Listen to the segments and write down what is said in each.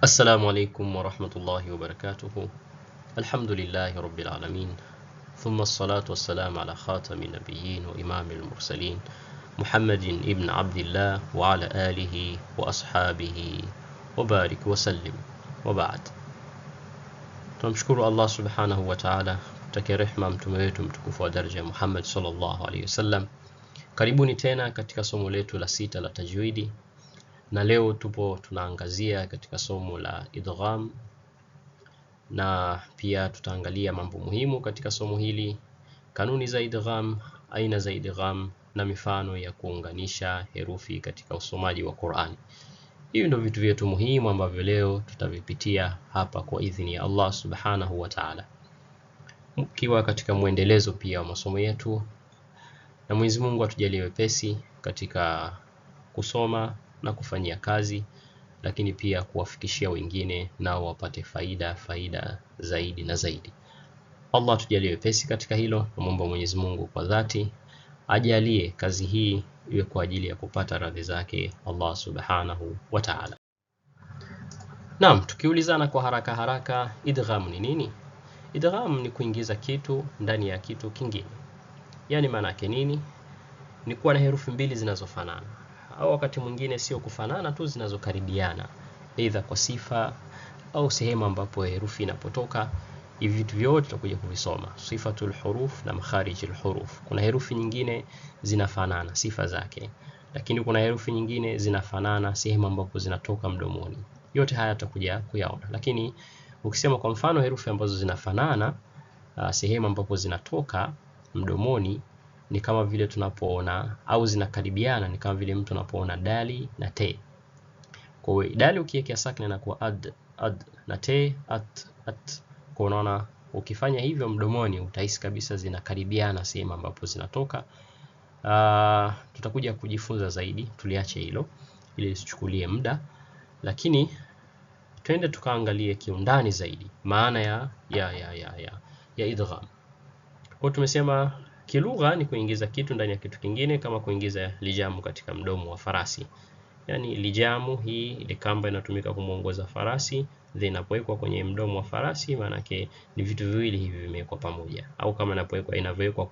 السلام عليكم ورحمة الله وبركاته. الحمد لله رب العالمين، ثم الصلاة والسلام على خاتم النبيين وإمام المرسلين محمد ابن عبد الله وعلى آله وأصحابه وبارك وسلم وبعد. tunamshukuru Allah subhanahu wa ta'ala, kutakia rehma mtume wetu mtukufu wa daraja Muhammad sallallahu alayhi wasallam. Karibuni tena katika somo letu la 6 la tajwidi, na leo tunaangazia katika somo la idgham, na pia tutaangalia mambo muhimu katika somo hili, kanuni za idgham, aina za idgham na mifano ya kuunganisha herufi katika usomaji wa Qur'an. Hivi ndio vitu vyetu muhimu ambavyo leo tutavipitia hapa kwa idhini ya Allah subhanahu wa ta'ala, mkiwa katika muendelezo pia wa masomo yetu, na Mwenyezi Mungu atujalie wepesi katika kusoma na kufanyia kazi, lakini pia kuwafikishia wengine nao wapate faida zaidi na zaidi. Allah atujalie wepesi katika hilo, na muomba Mwenyezi Mungu kwa dhati ajalie kazi hii iwe kwa ajili ya kupata radhi zake Allah subhanahu wa ta'ala. Naam, tukiulizana kwa haraka, idgham ni nini? Idgham ni kuingiza kitu ndani ya kitu kingine. Yani maana yake nini? Ni kuwa na herufi mbili zinazofanana, au wakati mwingine sio kufanana tu, zinazokaribiana, aidha kwa sifa au sehemu ambapo herufi inapotoka. Hivi vitu vyote tutakuja kuvisoma, sifatul huruf na makharijul huruf. Kuna herufi nyingine zinafanana sifa zake, lakini kuna herufi nyingine zinafanana sehemu ambapo zinatoka mdomoni. Yote haya tutakuja kuyaona, lakini ukisema kwa mfano herufi ambazo zinafanana sehemu ambapo zinatoka mdomoni, ni kama vile tunapoona, au zinakaribiana, ni kama vile mtu anapoona dali na te. Kwa hiyo dali ukiweka sakina na kuwa ad na te at. Kwa unaona ukifanya hivyo mdomoni utahisi kabisa zinakaribiana sehemu ambapo zinatoka. Tutakuja kujifunza zaidi, tuliache hilo ili isichukulie muda, lakini twende tukaangalie kiundani zaidi maana ya idgham. Kwa tumesema kilugha ni kuingiza kitu ndani ya kitu kingine, kama kuingiza lijamu katika mdomo wa farasi. Yani lijamu hii ile kamba inatumika kumuongoza farasi, inapowekwa kwenye mdomo wa farasi, maana yake ni vitu viwili hivi vimewekwa pamoja, au kama inavyowekwa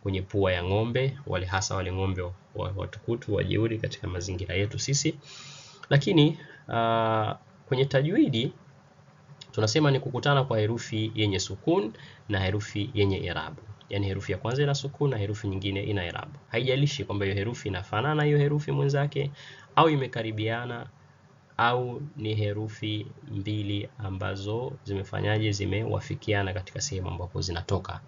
kwenye pua ya ng'ombe, hasa wale ng'ombe watukutu wajeuri katika mazingira yetu sisi. Lakini kwenye tajwidi tunasema ni kukutana kwa herufi yenye sukun na herufi yenye irabu. Yani herufi ya kwanza ina sukun na herufi nyingine ina irabu. Haijalishi kwamba hiyo herufi inafanana hiyo herufi mwenzake, au imekaribiana, au ni herufi mbili ambazo zimewafikiana katika sehemu ambapo zinatoka.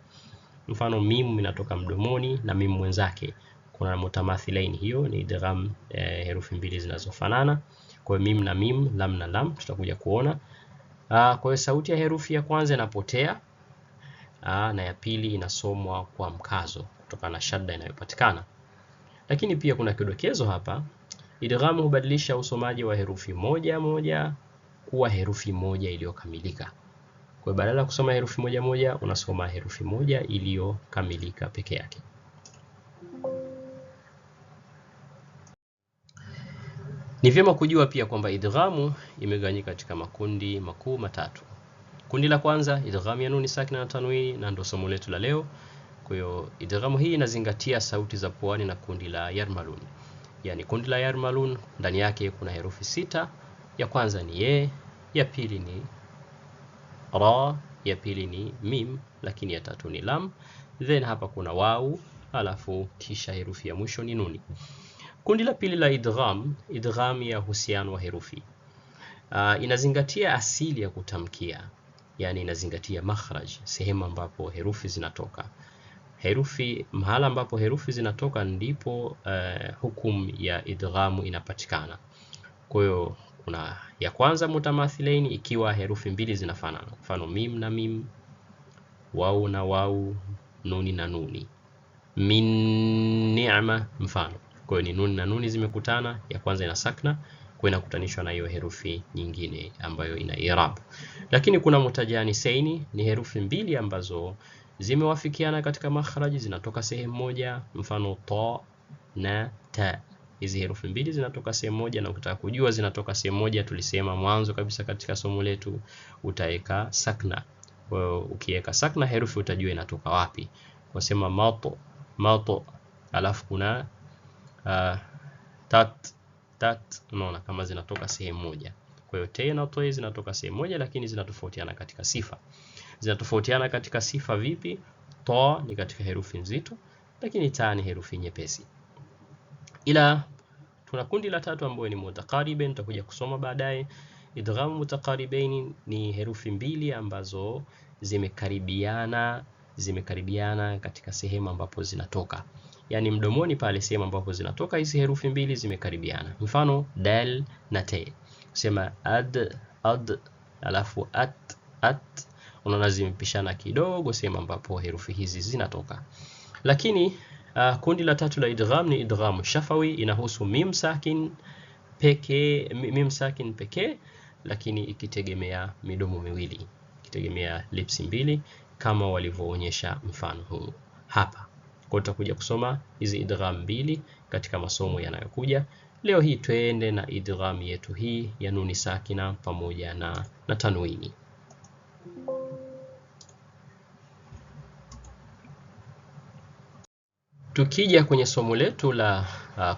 Mfano mim inatoka mdomoni na mim mwenzake, kuna mutamathilaini, hiyo ni idgham, herufi mbili zinazofanana. Kwa mim na mim, lam na lam, tutakuja kuona. Kwa hiyo sauti ya herufi ya kwanza inapotea, na ya pili inasomwa kwa mkazo kutokana na shadda inayopatikana. Lakini pia kuna kidokezo hapa, idgham hubadilisha usomaji wa herufi moja kuwa herufi moja iliyokamilika. Kwa badala ya kusoma herufi moja unasoma herufi moja iliyokamilika peke yake. Ni vyema kujua pia kwamba idghamu imegawanyika katika makundi makuu matatu. Kundi la kwanza, idgham ya nuni sakina na tanwini, na ndio somo letu la leo. Kwa hiyo idghamu hii inazingatia sauti za puani na kundi la yarmalun. Yani kundi la yarmalun ndani yake kuna herufi 6. Ya kwanza ni ye, ya pili ni ra, ya pili ni mim, lakini ya tatu ni lam. Then hapa kuna wau, alafu kisha herufi ya mwisho ni nuni. Kundi la pili la idgham ya uhusiano wa herufi. Inazingatia asili ya kutamkia, yani inazingatia makhraj, sehemu ambapo herufi zinatoka. Mahala ambapo herufi zinatoka ndipo hukum ya idghamu inapatikana. Kwa hiyo kuna ya kwanza mutamathilaini, ikiwa herufi mbili zinafanana, mfano mim na mim, wau na wau, nuni na nuni, min ni'ma mfano. Kwa hiyo ni nuni na nuni zimekutana, ya kwanza ina sakna, kwa inakutanishwa na hiyo herufi nyingine ambayo ina i'rab. Lakini kuna mutajanisaini, ni herufi mbili ambazo zimewafikiana katika makhraji, zinatoka sehemu moja, mfano ta na ta. Hizi herufi mbili zinatoka sehemu moja, na ukitaka kujua zinatoka sehemu moja, tulisema mwanzo kabisa katika somo letu, utaweka sakna. Kwa hiyo ukiweka sakna herufi utajua inatoka wapi. Kwa sema mato, mato, alafu kuna tat, unaona kama zinatoka sehemu moja. Kwa hiyo te na toe zinatoka sehemu moja, lakini zinatofautiana katika sifa. Zinatofautiana katika sifa vipi? To ni katika herufi nzito, lakini ta ni herufi nyepesi. Ila tuna kundi la tatu ambayo ni mutaqaribain, tutakuja kusoma baadaye. Idgham mutaqaribain ni herufi mbili ambazo zimekaribiana katika sehemu ambapo zinatoka. Yani mdomoni pale sehemu ambapo zinatoka hizi herufi mbili zimekaribiana. Mfano dal na te. Sema ad, alafu at. Unaona zimepishana kidogo sehemu ambapo herufi hizi zinatoka. Lakini kundi la tatu la idgham ni idgham shafawi, inahusu mim sakin pekee, lakini ikitegemea midomo miwili, ikitegemea lips mbili, kama walivyoonyesha mfano huu hapa. Kwa tutakuja kusoma hizi idgham mbili katika masomo yanayokuja. Leo hii twende na idgham yetu hii ya nuni sakina pamoja na tanwini. Tukija kwenye somo letu la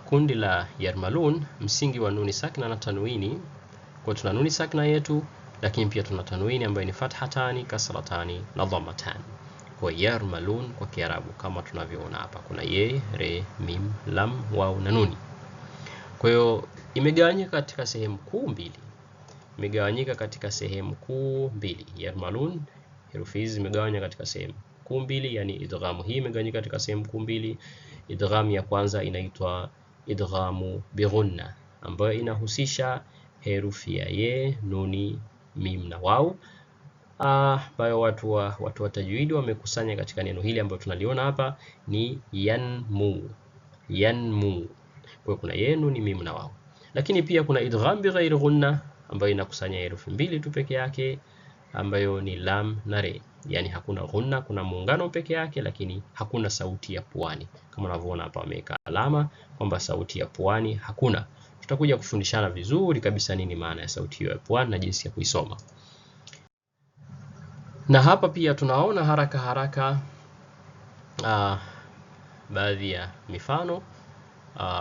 kundi la Yarmalun, msingi wa nuni sakina na tanwini. Kwa tuna nuni sakina yetu, lakini pia tuna tanwini ambayo ni fathatani, kasratani na dhammatani. Kwa Yarmalun kwa Kiarabu kama tunavyoona hapa, kuna ye, re, mim, lam, waw na nuni. Kwa hiyo imegawanyika katika sehemu kuu mbili. Yarmalun, herufi hizi zimegawanyika katika sehemu kuu mbili, yani idghamu hii imegawanyika katika sehemu kuu mbili. Idghamu ya kwanza inaitwa idghamu bighunna, ambayo inahusisha herufi ya ye, nuni, mim na waw, ambayo watu wa tajwidi wamekusanya katika neno hili ambalo tunaliona hapa ni yanmu. Kwa kuna ye, nuni, mim na waw. Lakini pia kuna idgham bighairi ghunna, ambayo inakusanya herufi mbili tu peke yake, ambayo ni lam na re. Yani hakuna ghunna, kuna muungano peke yake, lakini hakuna sauti ya puani. Kama unavyoona hapa wameweka alama kwamba sauti ya puani hakuna. Tutakuja kufundishana vizuri kabisa nini maana ya sauti hiyo ya puani na jinsi ya kuisoma. Na hapa pia tunaona haraka baadhi ya mifano.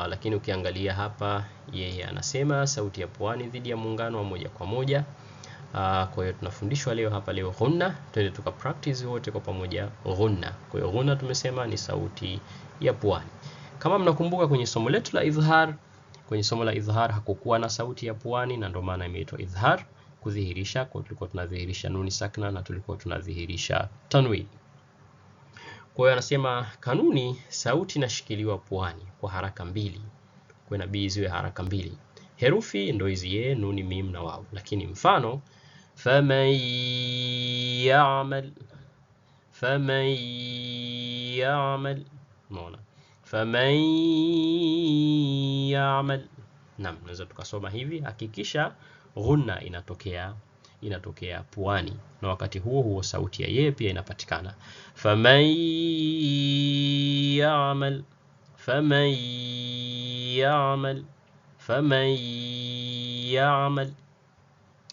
Lakini ukiangalia hapa yeye anasema sauti ya puani dhidi ya muungano wa moja kwa moja. Kwa hiyo tunafundishwa leo ghunna. Twende tuka practice wote kwa pamoja ghunna. Kwa hiyo ghunna tumesema ni sauti ya puani. Kama mnakumbuka kwenye somo letu la idhhar, kwenye somo la idhhar hakukuwa na sauti ya puani, na ndio maana imeitwa idhhar, kudhihirisha. Kwa tulikuwa tunadhihirisha nuni sakna na tulikuwa tunadhihirisha tanwini. Kwa hiyo anasema kanuni, sauti inashikiliwa puani kwa haraka mbili. Kwa inabidi ziwe haraka mbili. Herufi ndio hizi ye, nuni, mim na waw. Lakini mfano faman ya'mal, unaona faman ya'mal. Naam, naweza tukasoma hivi. Hakikisha ghunna inatokea puani, na wakati huo sauti ya ye pia inapatikana. Faman ya'mal.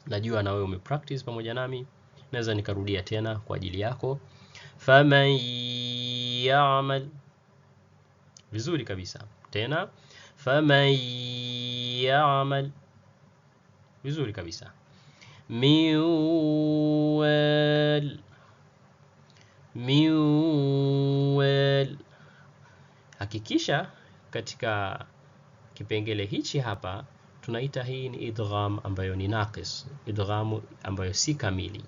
Najua na wewe umepractice pamoja nami, naweza nikarudia tena kwa ajili yako. Faman ya'mal, vizuri kabisa. Tena faman ya'mal, vizuri kabisa. miwal. Hakikisha katika kipengele hichi hapa tunaita hii ni idgham ambayo ni naqis, idgham ambayo si kamili.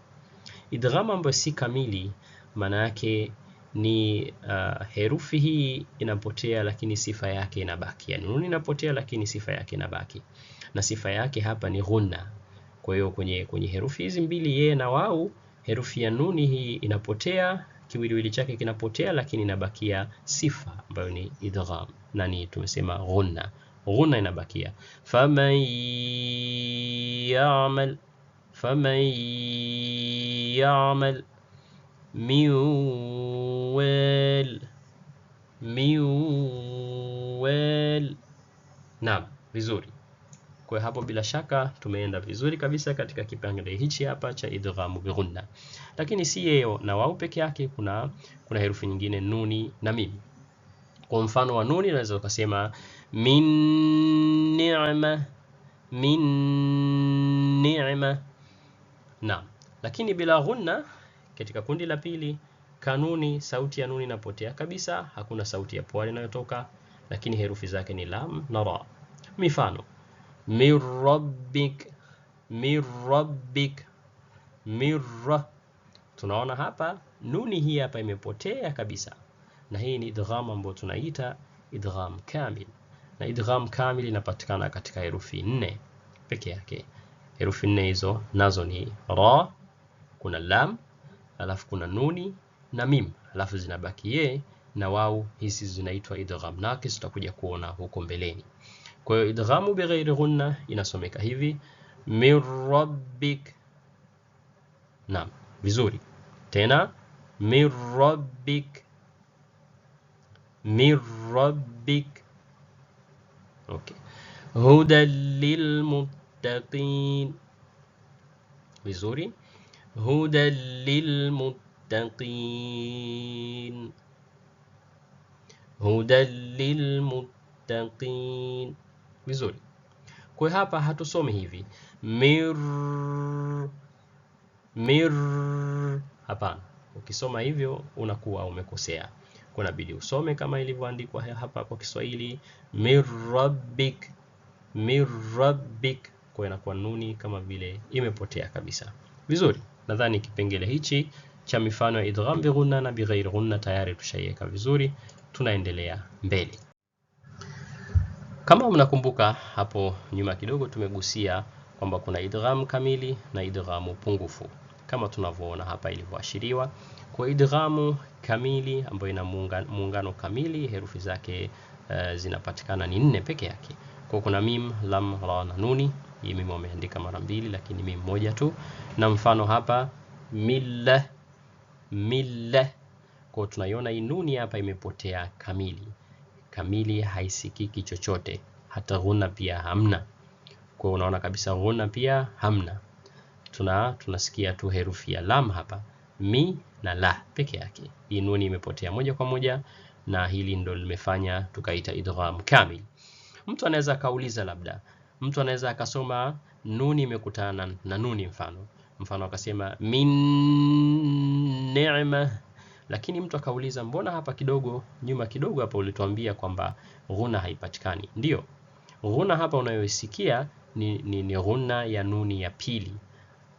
Idgham ambayo si kamili maana yake ni herufi hii inapotea lakini sifa yake inabaki. Yani nuni inapotea lakini sifa yake inabaki, na sifa yake hapa ni ghunna. Kwa hiyo kwenye herufi hizi mbili ye na waw, herufi ya nuni hii inapotea, kiwiliwili chake kinapotea, lakini inabakia sifa ambayo ni idgham, na ni tumesema ghunna. Ghunna inabakia. Faman ya'mal miwal. Naam, vizuri. Kwa hapo bila shaka tumeenda vizuri kabisa katika kipengele hichi hapa cha idghamu bighunna. Lakini si yeye na wao peke yake, kuna herufi nyingine nuni na mim. Kwa mfano wa nuni unaweza ukasema min ni'ma, min ni'ma. Naam. Lakini bila ghunna katika kundi la pili, kanuni sauti ya nuni inapotea kabisa, hakuna sauti ya puani inayotoka, lakini herufi zake ni lam na ra. Mifano: min rabbik, min rabbik, mirra. Tunaona hapa nuni hii hapa imepotea kabisa, na hii ni idgham ambayo tunaita idgham kamil. Na idgham kamil inapatikana katika herufi 4 peke yake. Herufi 4 hizo nazo ni ra, kuna lam, alafu kuna nuni na mim, alafu zinabaki ye na wau. Hizi zinaitwa idgham naqis, tutakuja kuona huko mbeleni. Kwa hiyo idghamu bighairi ghunna inasomeka hivi: min rabbik. Naam, vizuri. Tena min rabbik, min rabbik. Okay. Hudan lilmuttaqin. Vizuri. Hudan lilmuttaqin, hudan lilmuttaqin. Vizuri. Kwa hapa hatusomi hivi mir, mir. Hapana. Ukisoma hivyo unakuwa umekosea. Kuna bidii usome kama ilivyoandikwa hapa kwa Kiswahili, mir rabbik, mir rabbik. Kwa inakuwa nuni kama vile imepotea kabisa. Vizuri. Nadhani kipengele hichi cha mifano ya idgham bighunna na bighairi ghunna tayari tushaiweka vizuri. Tunaendelea mbele. Kama mnakumbuka hapo nyuma kidogo tumegusia kwamba kuna idgham kamili na idghamu pungufu, kama tunavyoona hapa ilivyoashiriwa. Kwa idghamu kamili ambayo ina muungano kamili, herufi zake zinapatikana ni 4 peke yake. Kwa kuna mim, lam, ra na nuni. Hii mim wameandika mara 2 lakini mim moja tu. Na mfano hapa milla, milla. Kwa tunaiona hii nuni hapa imepotea kamili. Kamili haisikiki chochote, hata ghunna pia hamna. Kwa unaona kabisa ghunna pia hamna. Tunasikia tu herufi ya lam hapa, mi na la peke yake. Hii nuni imepotea moja kwa moja, na hili ndo limefanya tukaita idgham kamil. Mtu anaweza kauliza, labda mtu anaweza akasoma nuni imekutana na nuni, mfano akasema min ni'ma. Lakini mtu akauliza, mbona hapa kidogo nyuma kidogo hapa ulituambia kwamba ghunna haipatikani? Ndio, ghunna hapa unayoisikia ni ghunna ya nuni ya pili,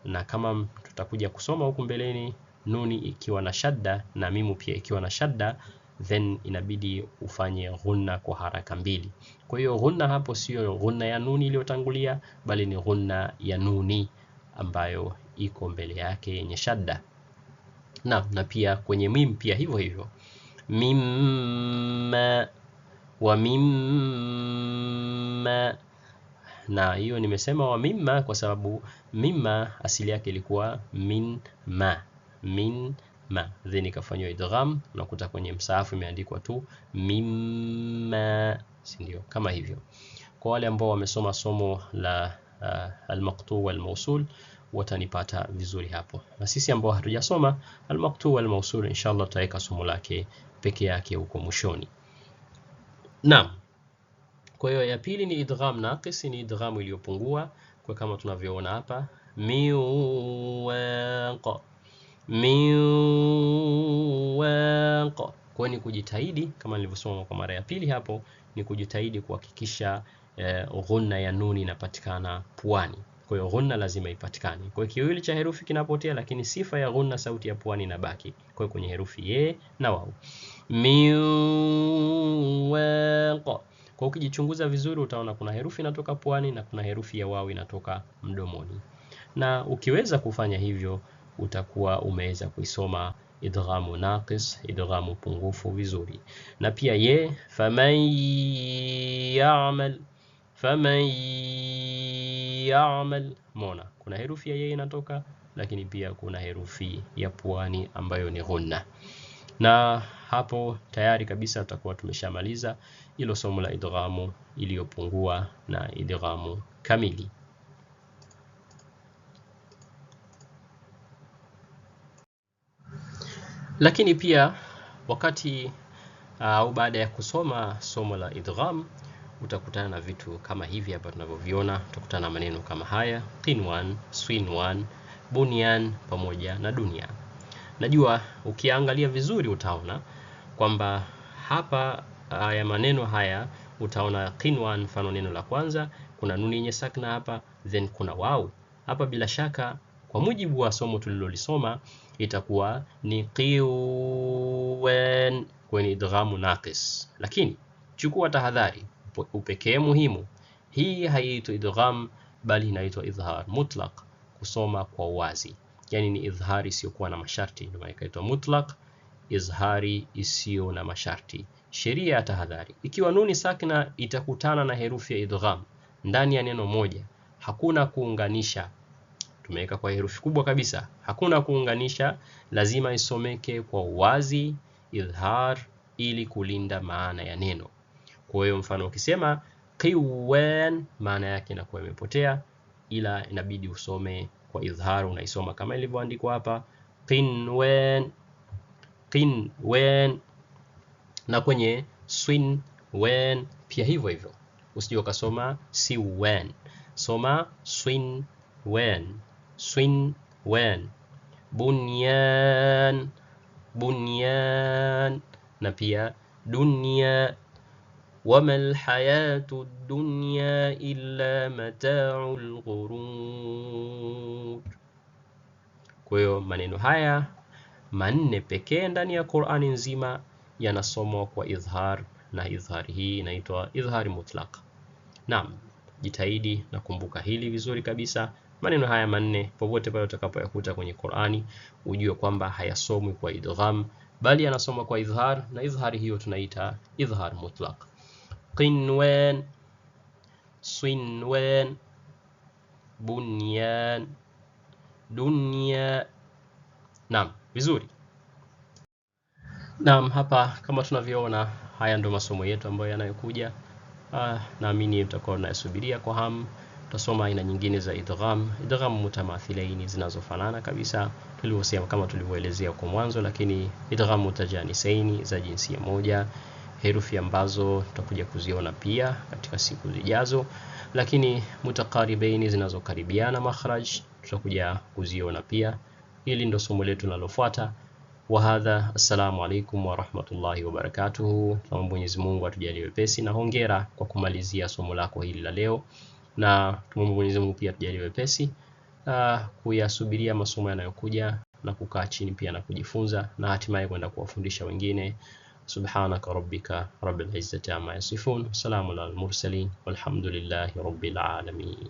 na kama tutakuja kusoma huku mbeleni, nuni ikiwa na shadda na mimu pia ikiwa na shadda, then inabidi ufanye ghunna kwa haraka 2. Kwa hiyo ghunna hapo sio ghunna ya nuni iliyotangulia, bali ni ghunna ya nuni ambayo iko mbele yake yenye shadda. Na pia kwenye mim pia hivyo hivyo, mimma wa mimma. Na hiyo nimesema wa mimma kwa sababu mimma asili yake ilikuwa min ma, min ma, then ikafanywa idgham. Unakuta kwenye msaafu imeandikwa tu mimma, si ndio? Kama hivyo. Kwa wale ambao wamesoma somo la al-maqtu wal mawsul watanipata vizuri hapo, na sisi ambao hatujasoma al-maqtu wal mawsul inshallah tutaweka somo lake peke yake huko mwishoni. Naam. Kwa hiyo ya pili ni idgham naqis, ni idgham iliyopungua, kwa kama tunavyoona hapa miwaq, miwaq. Kwa ni kujitahidi, kama nilivyosoma kwa mara ya pili hapo, ni kujitahidi kuhakikisha ghunna ya nuni inapatikana puani. Kwa hiyo ghunna lazima ipatikane. Kwa hiyo kiwili cha herufi kinapotea, lakini sifa ya ghunna, sauti ya puani, inabaki. Kwa hiyo kwenye herufi ye na wau, miwaq. Kwa ukijichunguza vizuri utaona kuna herufi inatoka puani na kuna herufi ya wau inatoka mdomoni. Na ukiweza kufanya hivyo utakuwa umeweza kuisoma idghamu naqis, idghamu pungufu vizuri. Na pia ye, faman ya'mal, faman ya'mal. Mona kuna herufi ya ye inatoka, lakini pia kuna herufi ya puani ambayo ni ghunna. Na hapo tayari kabisa tutakuwa tumeshamaliza ilo somo la idghamu iliyopungua na idghamu kamili. Lakini pia wakati au baada ya kusoma somo la idgham utakutana na vitu kama hivi hapa tunavyoviona. Utakutana na maneno kama haya: qinwan, swinwan, bunyan pamoja na dunia. Najua ukiangalia vizuri utaona kwamba hapa ya maneno haya utaona qinwan, mfano neno la kwanza kuna nuni yenye sakna hapa, then kuna wau hapa. Bila shaka kwa mujibu wa somo tulilolisoma itakuwa ni qiwan kwenye idghamu naqis. Lakini chukua tahadhari, upekee muhimu, hii haiitwi idgham bali inaitwa idhhar mutlaq, kusoma kwa wazi. Yani ni idhhari isiyokuwa na masharti, ndio maana ikaitwa mutlaq, izhari isiyo na masharti. Sheria ya tahadhari: ikiwa nuni sakina itakutana na herufi ya idgham ndani ya neno moja, hakuna kuunganisha. Tumeweka kwa herufi kubwa kabisa, hakuna kuunganisha, lazima isomeke kwa wazi, idhhar, ili kulinda maana ya neno. Kwa hiyo mfano ukisema qiwan, maana yake inakuwa imepotea, ila inabidi usome kwa idhhar. Unaisoma kama ilivyoandikwa hapa, qinwan, qinwan. Na kwenye swinwan pia hivyo hivyo, usije ukasoma siwan, soma swinwan, swinwan. Bunyan, bunyan. Na pia dunya. وما الحياة الدنيا إلا متاع الغرور. Kwa hiyo maneno haya manne pekee ndani ya Qur'ani nzima yanasomwa kwa idhhar, na idhhar hii inaitwa idhhari mutlaq. Naam, jitahidi na kumbuka hili vizuri kabisa. Maneno haya manne popote pale utakapoyakuta kwenye Qur'ani ujue kwamba hayasomwi kwa idgham bali yanasomwa kwa idhhar, na idhhari hiyo tunaita idhhar mutlaq. Qinwan, swinwan, bunyan, dunya. Naam, vizuri. Naam, hapa kama tunavyoona haya ndio masomo yetu ambayo yanayokuja. Naamini mtakuwa mnayasubiria kwa hamu. Tutasoma aina nyingine za idgham, idgham mutamathilaini, zinazofanana kabisa tulivyosema kama tulivyoelezea kwa mwanzo, lakini idgham mutajanisaini, za jinsia moja, herufi ambazo tutakuja kuziona pia katika siku zijazo, lakini mutaqaribaini, zinazokaribiana makhraj, tutakuja kuziona pia. Hili ndio somo letu linalofuata. Wa hadha, assalamu alaikum wa rahmatullahi wa barakatuhu. Tunaomba Mwenyezi Mungu atujalie wepesi, na hongera kwa kumalizia somo lako hili la leo, na tunaomba Mwenyezi Mungu pia atujalie wepesi kuyasubiria masomo yanayokuja na kukaa chini pia na kujifunza na hatimaye kwenda kuwafundisha wengine. Subhanaka rabbika rabbil izzati amma yasifun, salamun alal mursalin, walhamdulillahi rabbil alamin.